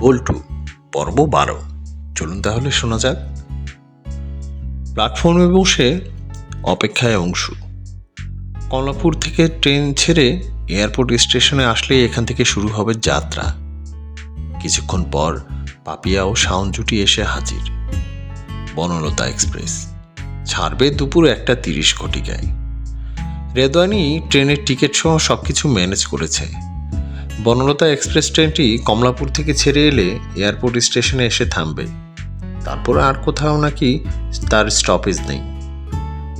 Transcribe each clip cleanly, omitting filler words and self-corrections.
বল্টু পর্ব 12। চলুন তাহলে শোনা যাক। প্ল্যাটফর্মে বসে অপেক্ষায় অংশু। কমলাপুর থেকে ট্রেন ছেড়ে এয়ারপোর্ট স্টেশনে আসলেই এখান থেকে শুরু হবে যাত্রা। কিছুক্ষণ পর পাপিয়া ও শাওন জুটি এসে হাজির। বনলতা এক্সপ্রেস ছাড়বে দুপুর 1:30 ঘটিকায়। রেদওয়ানি ট্রেনের টিকিট সহ সবকিছু ম্যানেজ করেছে। বনলতা এক্সপ্রেস ট্রেনটি কমলাপুর থেকে ছেড়ে এলে এয়ারপোর্ট স্টেশনে এসে থামবে। তারপর আর কোথাও নাকি তার স্টপেজ নেই।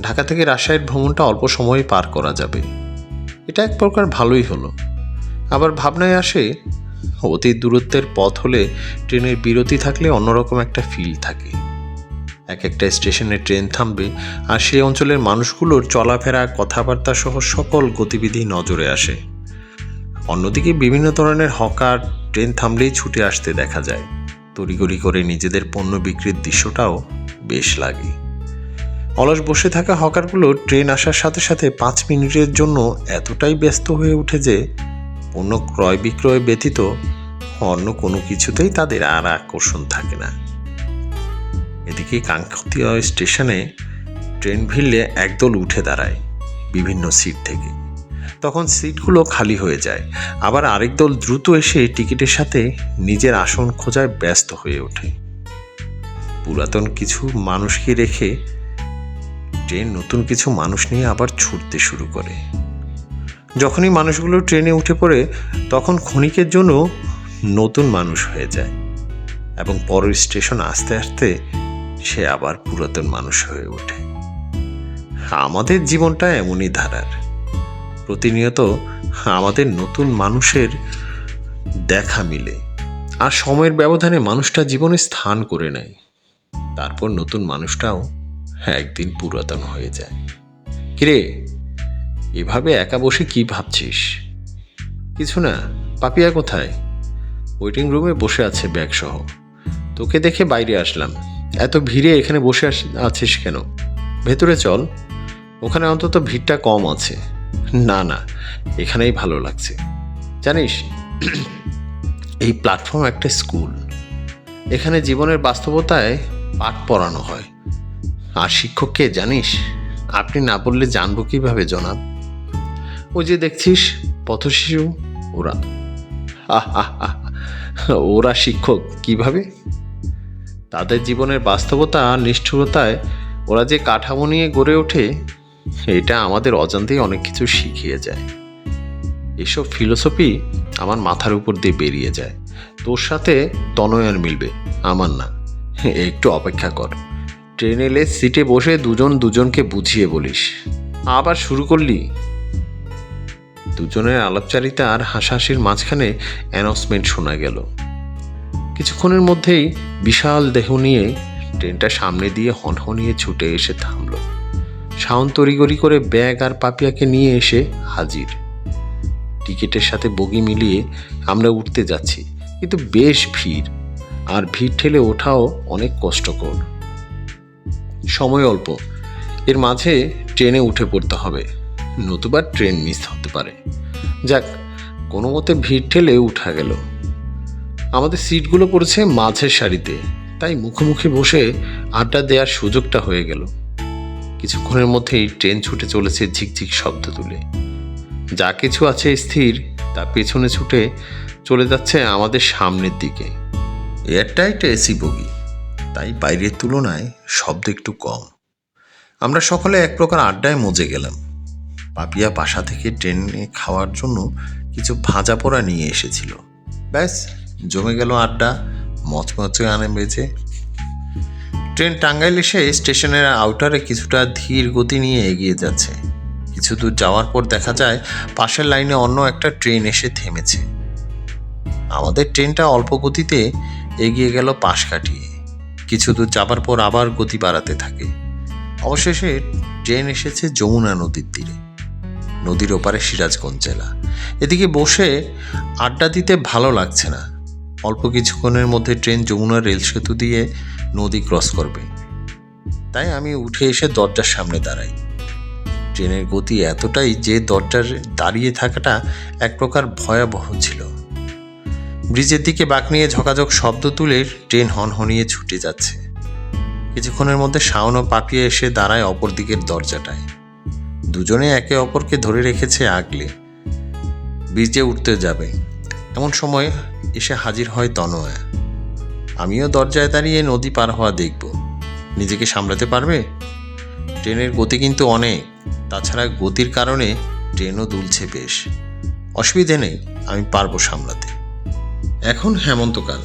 ঢাকা থেকে রাজশাহীর ভ্রমণটা অল্প সময়ে পার করা যাবে। এটা এক প্রকার ভালোই হলো। আবার ভাবনায় আসে, অতি দূরত্বের পথ হলে ট্রেনের বিরতি থাকলে অন্যরকম একটা ফিল থাকে। এক একটা স্টেশনে ট্রেন থামবে আর সেই অঞ্চলের মানুষগুলোর চলাফেরা, কথাবার্তা সহ সকল গতিবিধি নজরে আসে। অন্যদিকে বিভিন্ন ধরনের হকার ট্রেন থামলেই ছুটে আসতে দেখা যায়। তড়িঘড়ি করে নিজেদের পণ্য বিক্রির দৃশ্যটাও বেশ লাগে। অলস বসে থাকা হকারগুলো ট্রেন আসার সাথে সাথে 5 মিনিটের জন্য এতটাই ব্যস্ত হয়ে ওঠে যে পণ্য ক্রয় বিক্রয় ব্যতীত অন্য কোনো কিছুতেই তাদের আর আকর্ষণ থাকে না। এদিকে কাঙ্ক্ষিত স্টেশনে ট্রেন ভিড়লে একদল উঠে দাঁড়ায় বিভিন্ন সিট থেকে। তখন সিটগুলো খালি হয়ে যায়। আবার আরেক দল দ্রুত এসে টিকিটের সাথে নিজের আসন খোঁজায় ব্যস্ত হয়ে ওঠে। পুরাতন কিছু মানুষকে রেখে ট্রেন নতুন কিছু মানুষ নিয়ে আবার ছুটতে শুরু করে। যখনই মানুষগুলো ট্রেনে উঠে পড়ে তখন ক্ষণিকের জন্য নতুন মানুষ হয়ে যায় এবং পরের স্টেশন আসতে আসতে সে আবার পুরাতন মানুষ হয়ে ওঠে। আমাদের জীবনটা এমনই ধারার। প্রতিনিয়ত আমাদের নতুন মানুষের দেখা মিলে আর সময়ের ব্যবধানে মানুষটা জীবনে স্থান করে নেয়। তারপর নতুন মানুষটাও একদিন পুরাতন হয়ে যায়। কিরে, এভাবে একা বসে কি ভাবছিস? কিছু না। পাপিয়া কোথায়? ওয়েটিং রুমে বসে আছে ব্যাগ সহ। তোকে দেখে বাইরে আসলাম। এত ভিড়ে এখানে বসে আছিস কেন? ভেতরে চল, ওখানে অন্তত ভিড়টা কম আছে। না না, এখানেই ভালো লাগছে। জানিস, এই প্ল্যাটফর্ম একটা স্কুল। এখানে জীবনের বাস্তবতায় পাঠ পড়ানো হয়। আর শিক্ষককে জানিস? আপনি না বললে জানবো কিভাবে জনাব? ওই যে দেখছিস পথশিশু, ওরা। ওরা শিক্ষক কিভাবে? তাদের জীবনের বাস্তবতা আর নিষ্ঠুরতায় ওরা যে কাঠামো নিয়ে গড়ে ওঠে, এটা আমাদের অজান্তেই অনেক কিছু শিখিয়ে যায়। এসব ফিলোসফি আমার মাথার উপর দিয়ে বেরিয়ে যায়। তোর সাথে তনয়ার মিলবে, আমার না। একটু অপেক্ষা কর। ট্রেন এলে সিটে বসে দুজন দুজনকে বুঝিয়ে বলিস। আবার শুরু করলি? দুজনের আলাপচারিতা আর হাসাহাসির মাঝখানে অ্যানাউন্সমেন্ট শোনা গেল। কিছুক্ষণের মধ্যেই বিশাল দেহ নিয়ে ট্রেনটা সামনে দিয়ে হনহনিয়ে ছুটে এসে থামল। শাওন তড়িঘড়ি করে ব্যাগ আর পাপিয়াকে নিয়ে এসে হাজির। টিকিটের সাথে বগি মিলিয়ে আমরা উঠতে যাচ্ছি, কিন্তু বেশ ভিড়, আর ভিড় ঠেলে ওঠাও অনেক কষ্টকর। সময় অল্প, এর মাঝে ট্রেনে উঠে পড়তে হবে, নতুবা ট্রেন মিস হতে পারে। যাক, কোনো মতে ভিড় ঠেলে উঠা গেল। আমাদের সিটগুলো পড়েছে মাঝের সারিতে, তাই মুখোমুখি বসে আড্ডা দেওয়ার সুযোগটা হয়ে গেল। কিছুক্ষণের মধ্যেই ট্রেন ছুটে চলেছে ঝিকঝিক শব্দ তুলে। যা কিছু আছে স্থির, তা পেছনে ছুটে চলে যাচ্ছে আমাদের সামনের দিকে। এয়ারটাইট এসি বগি, তাই বাইরের তুলনায় শব্দ একটু কম। আমরা সকলে এক প্রকার আড্ডায় মজে গেলাম। পাপিয়া বাসা থেকে ট্রেনে খাওয়ার জন্য কিছু ভাজা পোড়া নিয়ে এসেছিল। ব্যাস, জমে গেল আড্ডা, মচমচে আনে বেজে। ট্রেন টাঙ্গাইল এসে স্টেশনের আউটারে কিছুটা ধীর গতি নিয়ে এগিয়ে যাচ্ছে। কিছু দূর যাওয়ার পর দেখা যায় পাশের লাইনে অন্য একটা ট্রেন এসে থেমেছে। আমাদের ট্রেনটা অল্প গতিতে এগিয়ে গেল পাশ কাটিয়ে। কিছু দূর যাবার পর আবার গতি বাড়াতে থাকে। অবশেষে ট্রেন এসেছে যমুনা নদীর তীরে। নদীর ওপারে সিরাজগঞ্জ জেলা। এদিকে বসে আড্ডা দিতে ভালো লাগছে না। অল্প কিছুক্ষণের মধ্যে ট্রেন যমুনা রেল সেতু দিয়ে নদী ক্রস করবে। তাই আমি উঠে এসে দরজার সামনে দাঁড়াই। ট্রেনের গতি এতটাই যে দরজার দাঁড়িয়ে থাকাটা এক প্রকার ভয়াবহ ছিল। ব্রিজের দিকে বাঁক নিয়ে ঝকাঝক শব্দ তুলে ট্রেন হনহনিয়ে ছুটে যাচ্ছে। কিছুক্ষণের মধ্যে শাওন ও পাপিয়া এসে দাঁড়ায় অপর দিকের দরজাটায়। দুজনে একে অপরকে ধরে রেখেছে আগলে। ব্রিজে উঠতে যাবে এমন সময় এসে হাজির হয় তনয়া। আমিও দরজায় দাঁড়িয়ে নদী পার হওয়া দেখব। নিজেকে সামলাতে পারবে? ট্রেনের গতি কিন্তু অনেক, তাছাড়া গতির কারণে ট্রেনও দুলছে বেশ। অসুবিধে নেই, আমি পারবো সামলাতে। এখন হেমন্তকাল,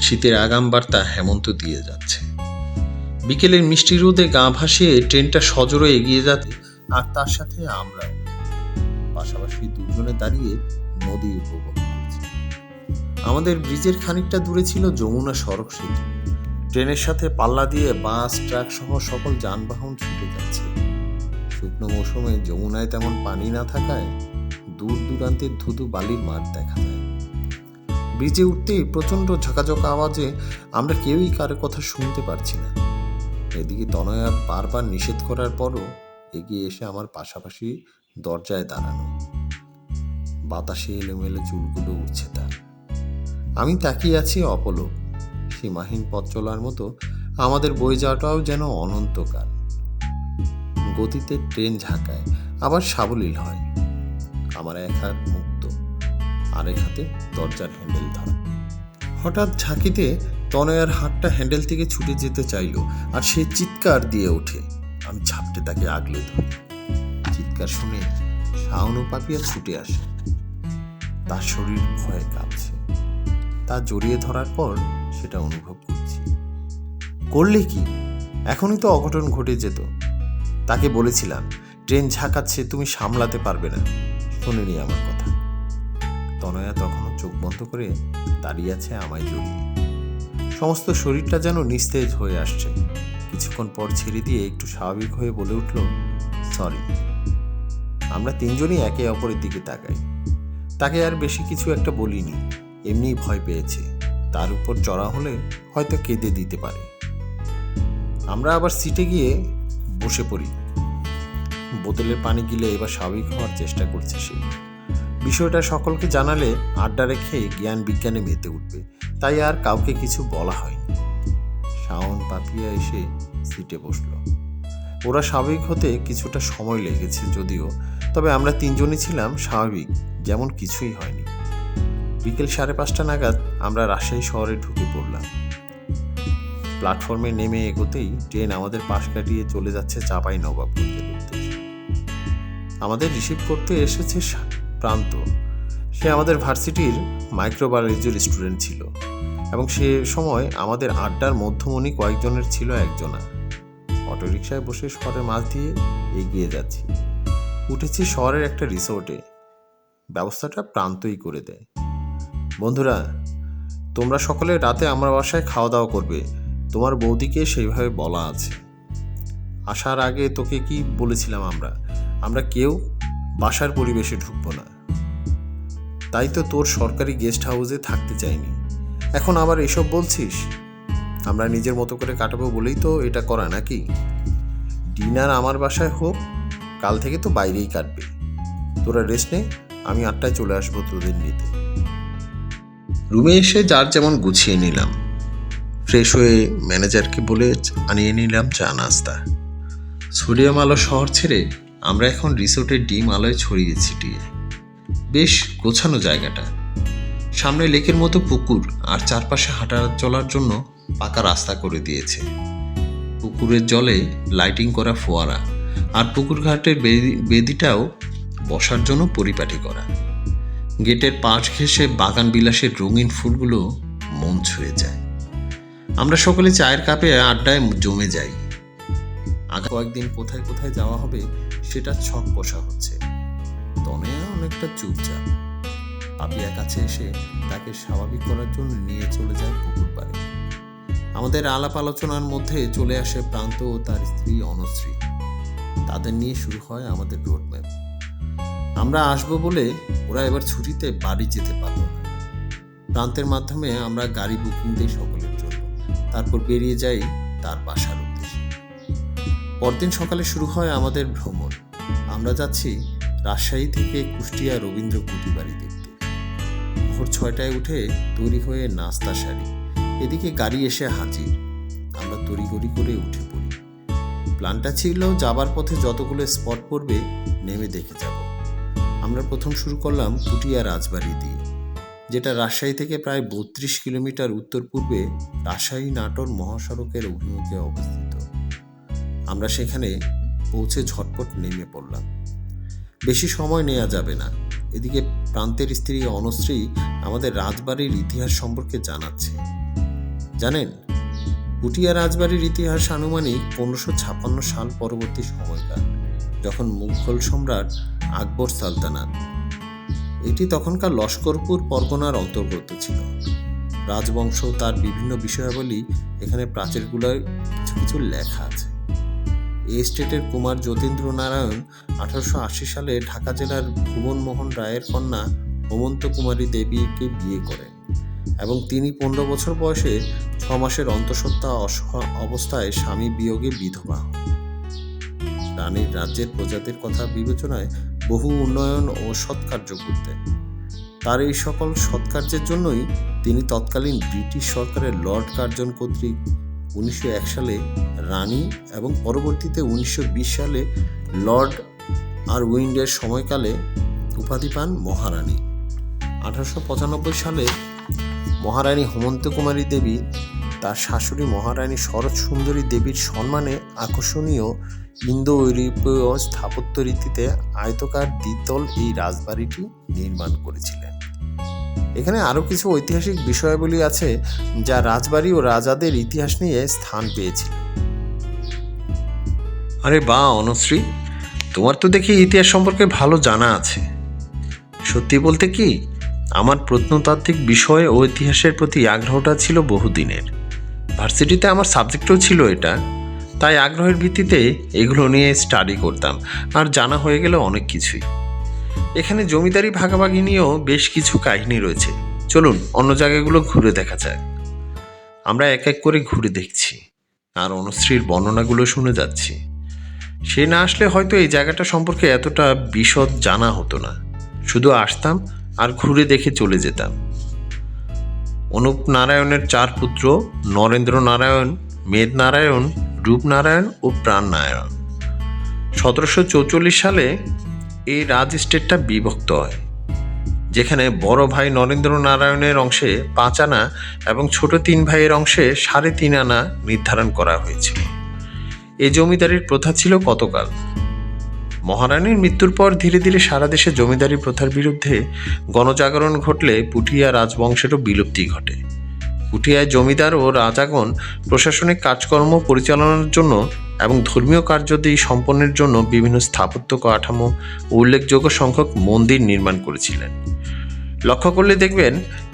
শীতের আগাম বার্তা হেমন্ত দিয়ে যাচ্ছে। বিকেলের মিষ্টি রোদে গা ভাসিয়ে ট্রেনটা সজোরে এগিয়ে যাচ্ছে, আর তার সাথে আমরা পাশাপাশি দুজনে দাঁড়িয়ে নদী উপভোগ করছি। আমাদের ব্রিজের খানিকটা দূরে ছিল যমুনা সড়ক সেতু। ট্রেনের সাথে পাল্লা দিয়ে বাস, ট্রাক সহ সকল যানবাহন ছুটে যাচ্ছে। শুকনো মৌসুমে যমুনায় তেমন পানি না থাকায় দূর দূরান্তের ধুধু বালির মাঠ দেখা যায়। ব্রিজে উঠতেই প্রচণ্ড ঝকাঝক আওয়াজে আমরা কেউই কারো কথা শুনতে পারছি না। এদিকে তনয়া বারবার নিষেধ করার পরও এগিয়ে এসে আমার পাশাপাশি দরজায় দাঁড়ানো। বাতাসে এলোমেলো চুলগুলো উঠছে তার। আমি তাকিয়ে আছি অপলক। সীমাহীন পথ চলার মতো আমাদের বয়ে যাওয়াটাও যেন অনন্তকাল। গতিতে ট্রেন ঝাঁকায়, আবার সাবলীল হয়। আমার এক হাত মুক্ত, আরেক হাতে দরজার হ্যান্ডেল ধরা। হঠাৎ ঝাঁকিতে তনয়ার হাতটা হ্যান্ডেল থেকে ছুটে যেতে চাইল, আর সে চিৎকার দিয়ে ওঠে। আমি ঝাপটে তাকে আগলে ধরি। চিৎকার শুনে শাওন ও পাপিয়া ছুটে আসে। তার শরীর ভয়ে কাঁপছে। তা জড়িয়ে ধরার পর সেটা অনুভব করছি। করলে কি? এখনই তো অঘটন ঘটে যেত। তাকে বলেছিলাম ট্রেন ঝাঁকাচ্ছে, তুমি সামলাতে পারবে না। শোনেনি আমার কথা। তনয়া তখনও চোখ বন্ধ করে দাঁড়িয়ে আছে আমায় জড়িয়ে। সমস্ত শরীরটা যেন নিস্তেজ হয়ে আসছে। কিছুক্ষণ পর ছেড়ে দিয়ে একটু স্বাভাবিক হয়ে বলে উঠল, সরি। আমরা তিনজনই একে অপরের দিকে তাকাই। তাকে আর বেশি কিছু একটা বলিনি, এমনিই ভয় পেয়েছে। তার উপর চড়া হলে হয়তো কেঁদে দিতে পারে। আমরা আবার সিটে গিয়ে বসে পড়ি। বোতলের পানি গিলে এবার স্বাভাবিক হওয়ার চেষ্টা করছে সে। বিষয়টা সকলকে জানালে আড্ডা রেখে জ্ঞান বিজ্ঞানে মেতে উঠবে, তাই আর কাউকে কিছু বলা হয়নি। শাওন পাপিয়া এসে সিটে বসল। ওরা স্বাভাবিক হতে কিছুটা সময় লেগেছে যদিও, তবে আমরা তিনজনই ছিলাম স্বাভাবিক, যেমন কিছুই হয়নি। বিকেল 5:30 নাগাদ আমরা রাজশাহী শহরে ঢুকে পড়লাম। প্ল্যাটফর্মে নেমে এগোতেই ট্রেন আমাদের পাশ কাটিয়ে চলে যাচ্ছে চাঁপাইনবাবগঞ্জের উদ্দেশ্যে। আমাদের রিসিভ করতে এসেছে প্রান্ত। সে আমাদের ভার্সিটির মাইক্রোবায়োলজির স্টুডেন্ট ছিল এবং সে সময় আমাদের আড্ডার মধ্যমণি কয়েকজনের ছিল একজনা। অটোরিকশায় বসে শহরের মাঝ দিয়ে এগিয়ে যাচ্ছি। উঠেছি শহরের একটা রিসোর্টে। ব্যবস্থাটা প্রান্তই করে দেয়। বন্ধুরা, তোমরা সকলে রাতে আমার বাসায় খাওয়া দাওয়া করবে, তোমার বৌদিকে সেইভাবে বলা আছে। আসার আগে তোকে কি বলেছিলাম, আমরা কেউ বাসার পরিবেশে ঢুকবো না। তাই তো তোর সরকারি গেস্ট হাউসে থাকতে চাইনি। এখন আবার এসব বলছিস? আমরা নিজের মতো করে কাটাবো বলেই তো এটা করা, নাকি? ডিনার আমার বাসায় হোক, কাল থেকে তো বাইরেই কাটবে। তোরা রেস্ট নে, আমি 8টায় চলে আসবো তোদের নিতে। রুমে এসে যার যেমন গুছিয়ে নিলাম। ফ্রেশ হয়ে ম্যানেজারকে বলে আনিয়ে নিলাম চা নাস্তা। সোডিয়াম আলো শহর ছেড়ে আমরা এখন রিসোর্টের ডিম আলোয় ছড়িয়ে ছিটিয়ে। বেশ গোছানো জায়গাটা। সামনে লেকের মতো পুকুর, আর চারপাশে হাঁটা চলার জন্য পাকা রাস্তা করে দিয়েছে। পুকুরের জলে লাইটিং করা ফোয়ারা, আর পুকুর ঘাটের বেদিটাও বসার জন্য পরিপাটি করা। গেটের পাশ ঘেঁষে বাগান বিলাসের রঙিন ফুলগুলো মন ছুঁয়ে যায়। আমরা সকলে চায়ের কাপে আড্ডায় জমে যাই। আগে কয়েকদিন কোথায় কোথায় যাওয়া হবে সেটা ছক কষা হচ্ছে। তনয়া অনেকটা চুপচাপ। পাপিয়ার কাছে এসে তাকে স্বাভাবিক করার জন্য নিয়ে চলে যায় পুকুর পাড়ে। আমাদের আলাপ আলোচনার মধ্যে চলে আসে প্রান্ত ও তার স্ত্রী অনশ্রী। তাদের নিয়ে শুরু হয় আমাদের রোডম্যাপ। আমরা আসবো বলে ওরা এবার ছুটিতে বাড়ি যেতে পারল না। প্রান্তের মাধ্যমে আমরা গাড়ি বুকিং দিই সকলের জন্য, তারপর বেরিয়ে যাই তার বাসার উদ্দেশ্যে। পরদিন সকালে শুরু হয় আমাদের ভ্রমণ। আমরা যাচ্ছি রাজশাহী থেকে কুষ্টিয়া রবীন্দ্র কুটি বাড়ি দেখতে। ভোর 6টায় উঠে তৈরি হয়ে নাস্তা সারি। এদিকে গাড়ি এসে হাজির। আমরা তড়িঘড়ি করে উঠে পড়ি। প্ল্যানটা ছিল যাবার পথে যতগুলো স্পট পড়বে নেমে দেখে যাব। আমরা প্রথম শুরু করলাম পুটিয়া রাজবাড়ি দিয়ে, যেটা রাজশাহী থেকে প্রায় 32 কিলোমিটার উত্তর পূর্বে রাজশাহী নাটোর মহাসড়কের অভিমুখে অবস্থিত। আমরা সেখানে পৌঁছে ঝটপট নেমে পড়লাম। বেশি সময় নেওয়া যাবে না। এদিকে প্রান্তের স্ত্রী অনশ্রী আমাদের রাজবাড়ির ইতিহাস সম্পর্কে জানাচ্ছে। জানেন, পুটিয়া রাজবাড়ির ইতিহাস আনুমানিক 1556 সাল পরবর্তী সময়কাল, যখন মুঘল সম্রাট আকবর সালতানাত। এটি তখনকার লস্করপুর পরগনার অন্তর্গত ছিল। রাজবংশ তার বিভিন্ন বিষয়াবলী এখানে প্রাচীরগুলোয় কিছু কিছু লেখা আছে। এই স্টেটের কুমার যতীন্দ্র নারায়ণ 1880 সালে ঢাকা জেলার ভুবনমোহন রায়ের কন্যা হেমন্ত কুমারী দেবীকে বিয়ে করেন এবং তিনি 15 বছর বয়সে 6 মাসের অন্তঃসত্ত্বা অবস্থায় স্বামী বিয়োগে বিধবা হন। রানীর রাজ্যের প্রজাতির কথা বিবেচনায় বহু উন্নয়ন ও সৎকার্য করতেন। তার এই সকল সৎকার্যের জন্যই তিনি তৎকালীন ব্রিটিশ সরকারের লর্ড কার্জন কর্তৃক 1901 সালে রানী এবং পরবর্তীতে 1920 সালে লর্ড আরউইন্ডের সময়কালে উপাধি পান মহারানী। 1895 সালে মহারানী হেমন্ত কুমারী দেবী তার শাশুড়ি মহারানী শরৎ সুন্দরী দেবীর সম্মানে আকর্ষণীয় ইন্দো ইউরোপীয় স্থাপত্য রীতিতে আয়তাকার দ্বিতল এই রাজবাড়িটি নির্মাণ করেছিলেন। এখানে আরও কিছু ঐতিহাসিক বিষয়াবলী আছে যা রাজবাড়ি ও রাজাদের ইতিহাস নিয়ে স্থান পেয়েছিল। আরে বাহ অনুশ্রী, তোমার তো দেখি ইতিহাস সম্পর্কে ভালো জানা আছে। সত্যি বলতে কি, আমার প্রত্নতাত্ত্বিক বিষয় ও ইতিহাসের প্রতি আগ্রহটা ছিল বহুদিনের। ভার্সিটিতে আমার সাবজেক্টও ছিল এটা, তাই আগ্রহের ভিত্তিতে এগুলো নিয়ে স্টাডি করতাম, আর জানা হয়ে গেল অনেক কিছুই। এখানে জমিদারি ভাগাভাগি নিয়েও বেশ কিছু কাহিনী রয়েছে। চলুন অন্য জায়গাগুলো ঘুরে দেখা যাক। আমরা এক এক করে ঘুরে দেখছি আর অনুশ্রীর বর্ণনাগুলো শুনে যাচ্ছি। সে না আসলে হয়তো এই জায়গাটা সম্পর্কে এতটা বিশদ জানা হতো না। শুধু আসতাম আর ঘুরে দেখে চলে যেতাম। অনুপ নারায়ণের 4 পুত্র নরেন্দ্র নারায়ণ, মেদ নারায়ণ, রূপনারায়ণ ও প্রাণ নারায়ণ। 1744 সালে এই রাজ স্টেটটা বিভক্ত হয়, যেখানে বড় ভাই নরেন্দ্র নারায়ণের অংশে 5 আনা এবং ছোট 3 ভাইয়ের অংশে 3.5 আনা নির্ধারণ করা হয়েছিল। এই জমিদারির প্রথা ছিল কতকাল। মহারানীর মৃত্যুর পর ধীরে ধীরে সারা দেশে জমিদারি প্রথার বিরুদ্ধে গণজাগরণ ঘটলে পুঠিয়া রাজবংশেরও বিলুপ্তি ঘটে। পুঠিয়ায় জমিদার ও রাজাগণ প্রশাসনিক কাজকর্ম পরিচালনার জন্য এবং ধর্মীয় কার্যাদি সম্পন্নের জন্য বিভিন্ন স্থাপত্য কাঠামো ও উল্লেখযোগ্য সংখ্যক মন্দির নির্মাণ করেছিলেন। লক্ষ্য করলে দেখবেন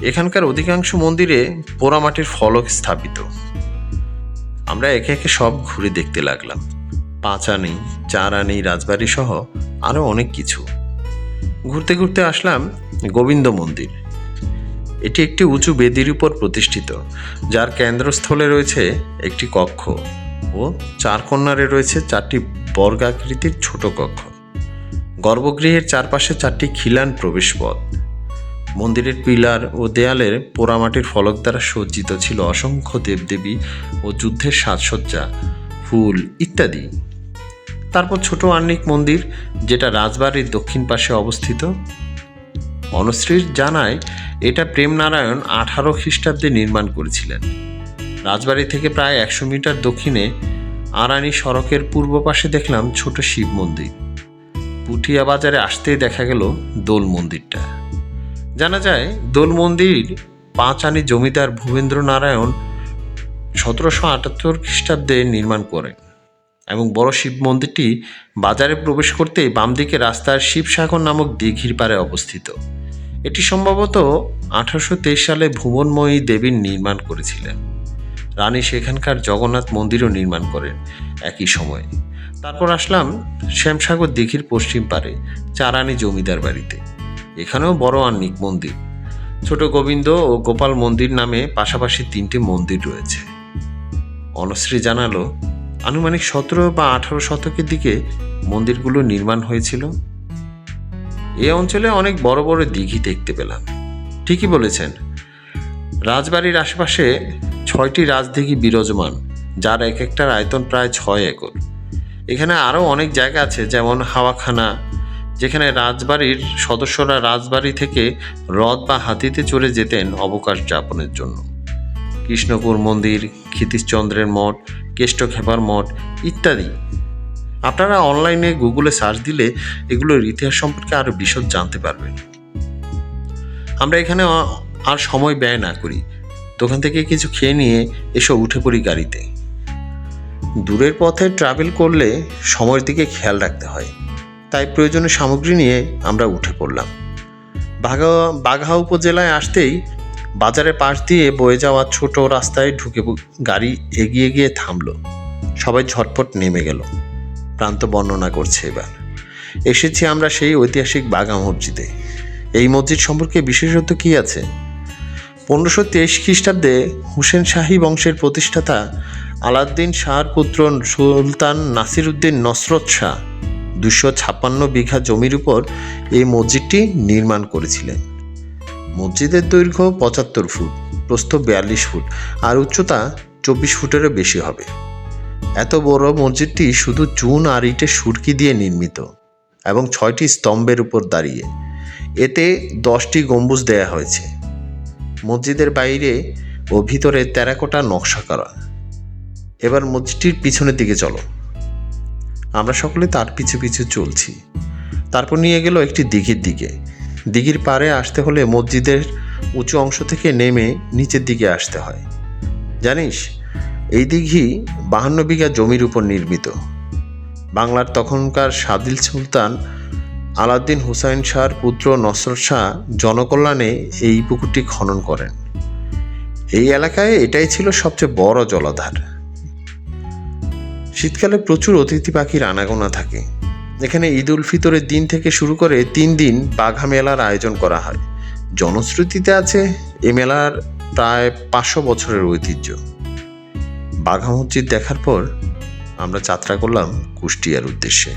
এখানকার অধিকাংশ মন্দিরে পোড়ামাটির ফলক স্থাপিত। আমরা একে একে সব ঘুরে দেখতে লাগলাম। 5 আনি, 4 আনি রাজবাড়ি সহ আরও অনেক কিছু। ঘুরতে ঘুরতে আসলাম গোবিন্দ মন্দির। এটি একটি উঁচু বেদির উপর প্রতিষ্ঠিত, যার কেন্দ্রস্থলে রয়েছে একটি কক্ষ ও 4 কর্নারে রয়েছে 4টি বর্গাকৃতির ছোট কক্ষ। গর্ভগৃহের চারপাশে 4টি খিলান প্রবেশপথ। মন্দিরের পিলার ও দেয়ালের পোড়ামাটির ফলক দ্বারা সজ্জিত ছিল অসংখ্য দেবদেবী ও যুদ্ধের সাজসজ্জা, ফুল ইত্যাদি। তারপর ছোট আহ্নিক মন্দির, যেটা রাজবাড়ির দক্ষিণ পাশে অবস্থিত। অনুশ্রীর জানায় এটা প্রেমনারায়ণ 18 খ্রিস্টাব্দে নির্মাণ করেছিলেন। রাজবাড়ি থেকে প্রায় 100 মিটার দক্ষিণে আরানি সড়কের পূর্ব পাশে দেখলাম ছোট শিব মন্দির। পুঠিয়া বাজারে আসতেই দেখা গেল দোল মন্দিরটা। জানা যায় দোল মন্দির 5 আনি জমিদার ভূপেন্দ্র নারায়ণ 1778 খ্রিস্টাব্দে নির্মাণ করেন এবং বড় শিব মন্দিরটি বাজারে প্রবেশ করতেই বাম দিকে রাস্তার শিবসাগর নামক দিঘির পাড়ে অবস্থিত। এটি সম্ভবত 1823 সালে ভুবনময়ী দেবীর নির্মাণ করেছিলেন। রানী সেখানকার জগন্নাথ মন্দিরও নির্মাণ করেন একই সময়ে। তারপর আসলাম শ্যামসাগর দিঘির পশ্চিম পাড়ে 4 আনি জমিদার বাড়িতে। এখানেও বড় আহ্নিক মন্দির, ছোট গোবিন্দ ও গোপাল মন্দির নামে পাশাপাশি 3টি মন্দির রয়েছে। অনুশ্রী জানালো আনুমানিক 17 বা 18 শতকের দিকে মন্দিরগুলো নির্মাণ হয়েছিল। এই অঞ্চলে অনেক বড় বড় দিঘি দেখতে পেলাম। ঠিকই বলেছেন। রাজবাড়ির আশেপাশে 6টি রাজদিঘি বিরাজমান, যার এক একটার আয়তন প্রায় 6 একর। এখানে আরও অনেক জায়গা আছে, যেমন হাওয়াখানা, যেখানে রাজবাড়ির সদস্যরা রাজবাড়ি থেকে রথ বা হাতিতে চড়ে যেতেন অবকাশ যাপনের জন্য। কৃষ্ণপুর মন্দির, ক্ষিতীশচন্দ্রের মঠ, কেষ্টখেপার মঠ ইত্যাদি। আপনারা অনলাইনে গুগলে সার্চ দিলে এগুলোর ইতিহাস সম্পর্কে আরও বিশদ জানতে পারবেন। আমরা এখানে আর সময় ব্যয় না করি, দোকান থেকে কিছু খেয়ে নিয়ে এসে উঠে পড়ি গাড়িতে। দূরের পথে ট্রাভেল করলে সময়ের দিকে খেয়াল রাখতে হয়, তাই প্রয়োজনীয় সামগ্রী নিয়ে আমরা উঠে পড়লাম। বাঘা উপজেলায় আসতেই বাজারের পাশ দিয়ে বয়ে যাওয়া ছোট রাস্তায় ঢুকে গাড়ি এগিয়ে গিয়ে থামলো। সবাই ঝটপট নেমে গেল। প্রান্ত বর্ণনা করছে এবার। এসেছি আমরা সেই ঐতিহাসিক বাঘা মসজিদে। এই মসজিদ সম্পর্কে বিশেষত্ব কি আছে? 1523 খ্রিস্টাব্দে হুসেন শাহী বংশের প্রতিষ্ঠাতা আলাউদ্দিন শাহর পুত্র সুলতান নাসির উদ্দিন নসরত শাহ 256 বিঘা জমির উপর এই মসজিদটি নির্মাণ করেছিলেন। মসজিদের দৈর্ঘ্য 75 ফুট, প্রস্থ 42 ফুট আর উচ্চতা 24 ফুটেরও বেশি হবে। এত বড় মসজিদটি শুধু চুন আর ইটের সুরকি দিয়ে নির্মিত এবং 6টি স্তম্ভের উপর দাঁড়িয়ে। এতে 10টি গম্বুজ দেয়া হয়েছে। মসজিদের বাইরে ও ভিতরে টেরাকোটা নকশা করা। এবার মসজিদটির পিছনের দিকে চলো। আমরা সকলে তার পিছু পিছু চলছি। তারপর নিয়ে গেল একটি দিঘির দিকে। দিঘির পাড়ে আসতে হলে মসজিদের উঁচু অংশ থেকে নেমে নিচের দিকে আসতে হয়। জানিস, এই দিঘি 52 বিঘা জমির উপর নির্মিত। বাংলার তখনকার সাদিল সুলতান আলাউদ্দিন হুসাইন শাহর পুত্র নসরত শাহ জনকল্যাণে এই পুকুরটি খনন করেন। এই এলাকায় এটাই ছিল সবচেয়ে বড় জলাধার। শীতকালে প্রচুর অতিথি পাখির আনাগোনা থাকে। এখানে ঈদ উল ফিতরের দিন থেকে শুরু করে 3 দিন বাঘা মেলার আয়োজন করা হয়। জনশ্রুতিতে আছে এ মেলার প্রায় 500 বছরের ঐতিহ্য। বাঘা মসজিদ দেখার পর আমরা যাত্রা করলাম কুষ্টিয়ার উদ্দেশ্যে।